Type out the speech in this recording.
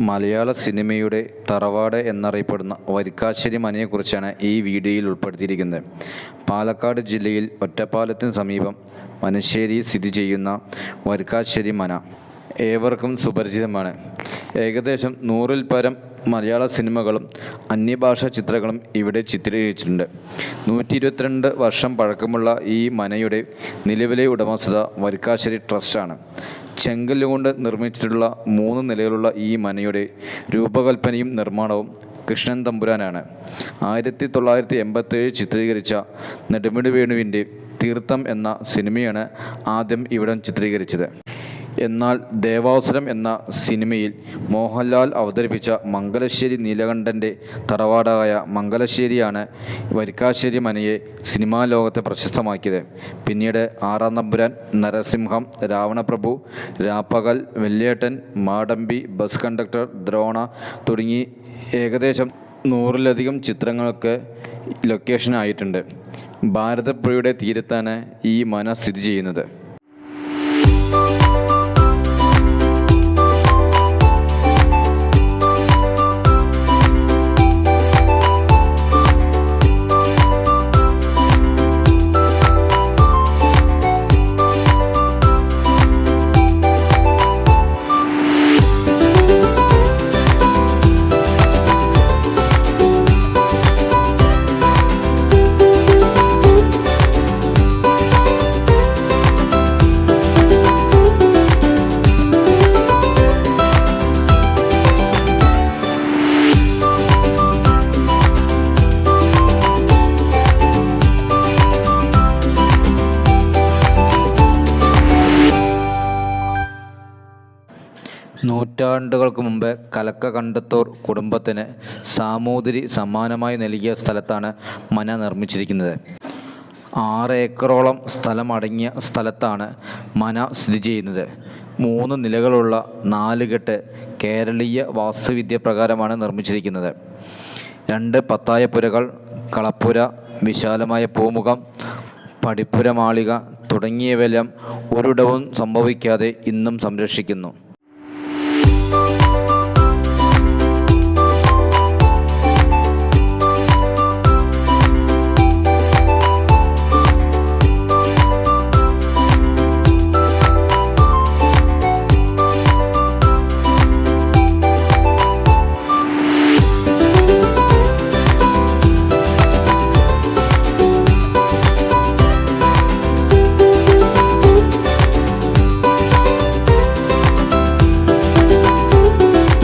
മലയാള സിനിമയുടെ തറവാട് എന്നറിയപ്പെടുന്ന വരിക്കാശ്ശേരി മനയെക്കുറിച്ചാണ് ഈ വീഡിയോയിൽ ഉൾപ്പെടുത്തിയിരിക്കുന്നത്. പാലക്കാട് ജില്ലയിൽ ഒറ്റപ്പാലത്തിന് സമീപം മനശ്ശേരിയിൽ സ്ഥിതി ചെയ്യുന്ന വരിക്കാശ്ശേരി മന ഏവർക്കും സുപരിചിതമാണ്. ഏകദേശം 100-ൽ പരം മലയാള സിനിമകളും അന്യഭാഷാ ചിത്രങ്ങളും ഇവിടെ ചിത്രീകരിച്ചിട്ടുണ്ട്. 122 വർഷം പഴക്കമുള്ള ഈ മനയുടെ നിലവിലെ ഉടമസ്ഥത വരിക്കാശ്ശേരി ട്രസ്റ്റാണ്. ചെങ്കല്ലുകൊണ്ട് നിർമ്മിച്ചിട്ടുള്ള 3 നിലകളുള്ള ഈ മനയുടെ രൂപകൽപ്പനയും നിർമ്മാണവും കൃഷ്ണൻ തമ്പുരാനാണ്. 1987 ചിത്രീകരിച്ച നെടുമുടി വേണുവിൻ്റെ തീർത്ഥം എന്ന സിനിമയാണ് ആദ്യം ഇവിടം ചിത്രീകരിച്ചത്. എന്നാൽ ദേവാസുരം എന്ന സിനിമയിൽ മോഹൻലാൽ അവതരിപ്പിച്ച മംഗലശ്ശേരി നീലകണ്ഠൻ്റെ തറവാടായ മംഗലശ്ശേരിയാണ് വരിക്കാശ്ശേരി മനയെ സിനിമാ ലോകത്തെ പ്രശസ്തമാക്കിയത്. പിന്നീട് ആറാം തമ്പുരാൻ, നരസിംഹം, രാവണപ്രഭു, രാപ്പകൽ, വെള്ളിയേട്ടൻ, മാടമ്പി, ബസ് കണ്ടക്ടർ, ദ്രോണ തുടങ്ങി ഏകദേശം 100-ലധികം ചിത്രങ്ങൾക്ക് ലൊക്കേഷനായിട്ടുണ്ട്. ഭാരതപ്പുഴയുടെ തീരത്താണ് ഈ മന സ്ഥിതി ചെയ്യുന്നത്. നൂറ്റാണ്ടുകൾക്ക് മുമ്പ് കലക്ക കണ്ടത്തോർ കുടുംബത്തിന് സാമൂതിരി സമ്മാനമായി നൽകിയ സ്ഥലത്താണ് മന നിർമ്മിച്ചിരിക്കുന്നത്. 6 ഏക്കറോളം സ്ഥലം അടങ്ങിയ സ്ഥലത്താണ് മന സ്ഥിതി ചെയ്യുന്നത്. 3 നിലകളുള്ള 4 കെട്ട് കേരളീയ വാസ്തുവിദ്യ പ്രകാരമാണ് നിർമ്മിച്ചിരിക്കുന്നത്. 2 പത്തായപ്പുരകൾ, കളപ്പുര, വിശാലമായ പൂമുഖം, പടിപ്പുര മാളിക തുടങ്ങിയവയെല്ലാം ഒരിടവും സംഭവിക്കാതെ ഇന്നും സംരക്ഷിക്കുന്നു.